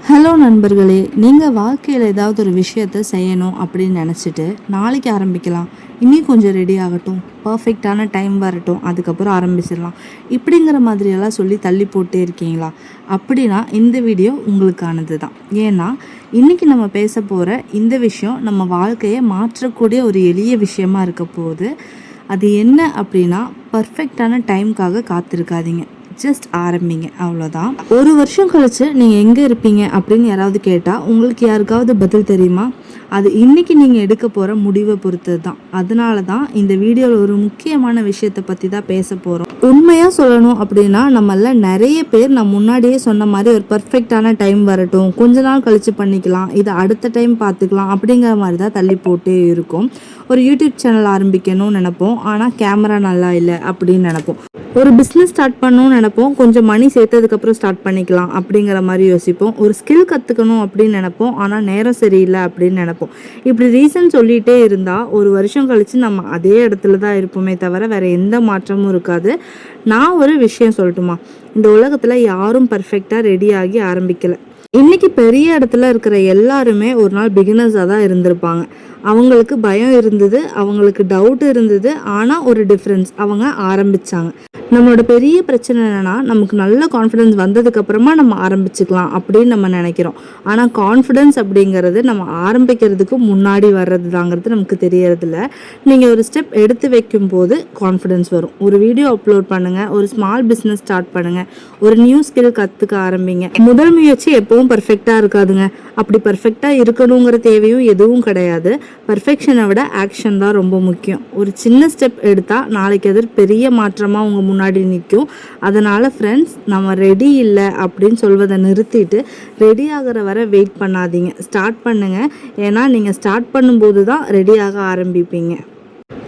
Hello நண்பர்களே, நீங்கள் வாழ்க்கையில் ஏதாவது ஒரு விஷயத்தை செய்யணும் அப்படின்னு நினச்சிட்டு நாளைக்கு ஆரம்பிக்கலாம், இன்னும் கொஞ்சம் ரெடி ஆகட்டும், பர்ஃபெக்டான டைம் வரட்டும், அதுக்கப்புறம் ஆரம்பிச்சிடலாம் இப்படிங்கிற மாதிரியெல்லாம் சொல்லி தள்ளி போட்டே இருக்கீங்களா? அப்படின்னா இந்த வீடியோ உங்களுக்கானது தான். ஏன்னா இன்றைக்கி நம்ம பேச போகிற இந்த விஷயம் நம்ம வாழ்க்கையை மாற்றக்கூடிய ஒரு எளிய விஷயமா இருக்க போகுது. அது என்ன அப்படின்னா, பர்ஃபெக்டான டைமுக்காக காத்திருக்காதீங்க, ஜஸ்ட் ஆரம்பிங்க, அவ்வளோதான். ஒரு வருஷம் கழிச்சு நீங்கள் எங்கே இருப்பீங்க அப்படின்னு யாராவது கேட்டால் உங்களுக்கு யாருக்காவது பதில் தெரியுமா? அது இன்றைக்கி நீங்கள் எடுக்க போகிற முடிவை பொறுத்தது தான். அதனால தான் இந்த வீடியோவில் ஒரு முக்கியமான விஷயத்தை பற்றி தான் பேச போகிறோம். உண்மையாக சொல்லணும் அப்படின்னா, நம்மள நிறைய பேர் நான் முன்னாடியே சொன்ன மாதிரி ஒரு பர்ஃபெக்டான டைம் வரட்டும், கொஞ்ச நாள் கழித்து பண்ணிக்கலாம், இதை அடுத்த டைம் பார்த்துக்கலாம் அப்படிங்கிற மாதிரி தான் தள்ளி போட்டே இருக்கும். ஒரு யூடியூப் சேனல் ஆரம்பிக்கணும்னு நினைப்போம், ஆனால் கேமரா நல்லா இல்லை அப்படின்னு நினைப்போம். ஒரு பிஸ்னஸ் ஸ்டார்ட் பண்ணணும்னு நினைப்போம், கொஞ்சம் மணி சேர்த்ததுக்கப்புறம் ஸ்டார்ட் பண்ணிக்கலாம் அப்படிங்கிற மாதிரி யோசிப்போம். ஒரு ஸ்கில் கற்றுக்கணும் அப்படின்னு நினைப்போம், ஆனால் நேரம் சரியில்லை அப்படின்னு நினைப்போம். இப்படி ரீசன் சொல்லிகிட்டே இருந்தால் ஒரு வருஷம் கழித்து நம்ம அதே இடத்துல தான் இருப்போமே தவிர வேறு எந்த மாற்றமும் இருக்காது. நான் ஒரு விஷயம் சொல்லட்டுமா? இந்த உலகத்தில் யாரும் பர்ஃபெக்டாக ரெடியாகி ஆரம்பிக்கலை. இன்றைக்கி பெரிய இடத்துல இருக்கிற எல்லாருமே ஒரு நாள் பிகினர்ஸாக தான் இருந்திருப்பாங்க. அவங்களுக்கு பயம் இருந்தது, அவங்களுக்கு டவுட் இருந்தது, ஆனால் ஒரு டிஃப்ரென்ஸ், அவங்க ஆரம்பித்தாங்க. நம்மளோட பெரிய பிரச்சனை என்னென்னா, நமக்கு நல்ல கான்ஃபிடென்ஸ் வந்ததுக்கப்புறமா நம்ம ஆரம்பிச்சுக்கலாம் அப்படின்னு நம்ம நினைக்கிறோம். ஆனால் கான்ஃபிடென்ஸ் அப்படிங்கிறது நம்ம ஆரம்பிக்கிறதுக்கு முன்னாடி வர்றது தாங்கிறது நமக்கு தெரியறதில்ல. நீங்கள் ஒரு ஸ்டெப் எடுத்து வைக்கும்போது கான்ஃபிடென்ஸ் வரும். ஒரு வீடியோ அப்லோட் பண்ணுங்கள், ஒரு ஸ்மால் பிஸ்னஸ் ஸ்டார்ட் பண்ணுங்கள், ஒரு நியூ ஸ்கில் கற்றுக்க ஆரம்பிங்க. முதல் முயற்சி எப்பவும் பர்ஃபெக்டாக இருக்காதுங்க. அப்படி பர்ஃபெக்டாக இருக்கணுங்கிற தேவையும் எதுவும் கிடையாது. பர்ஃபெக்ஷனை விட ஆக்ஷன் தான் ரொம்ப முக்கியம். ஒரு சின்ன ஸ்டெப் எடுத்தால் நாளைக்கு அது பெரிய மாற்றமாக உங்கள் முன்னாடி நிற்கும். அதனால் ஃப்ரெண்ட்ஸ், நம்ம ரெடி இல்லை அப்படின்னு சொல்வதை நிறுத்திட்டு ரெடி ஆகிற வரை வெயிட் பண்ணாதீங்க, ஸ்டார்ட் பண்ணுங்கள். ஏன்னா நீங்கள் ஸ்டார்ட் பண்ணும்போது தான் ரெடியாக ஆரம்பிப்பீங்க.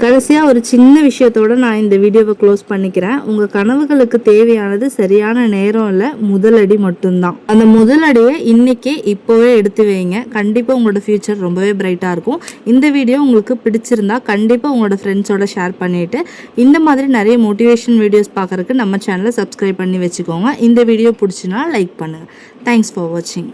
கடைசியாக ஒரு சின்ன விஷயத்தோடு நான் இந்த வீடியோவை க்ளோஸ் பண்ணிக்கிறேன். உங்கள் கனவுகளுக்கு தேவையானது சரியான நேரம் இல்லை, முதலடி மட்டும்தான். அந்த முதலடியை இன்றைக்கே இப்போவே எடுத்து வைங்க. கண்டிப்பாக உங்களோட ஃப்யூச்சர் ரொம்பவே பிரைட்டாக இருக்கும். இந்த வீடியோ உங்களுக்கு பிடிச்சிருந்தா கண்டிப்பாக உங்களோட ஃப்ரெண்ட்ஸோட ஷேர் பண்ணிவிட்டு இந்த மாதிரி நிறைய மோட்டிவேஷன் வீடியோஸ் பார்க்குறதுக்கு நம்ம சேனலை சப்ஸ்கிரைப் பண்ணி வச்சுக்கோங்க. இந்த வீடியோ பிடிச்சினா லைக் பண்ணுங்கள். தேங்க்ஸ் ஃபார் வாட்சிங்.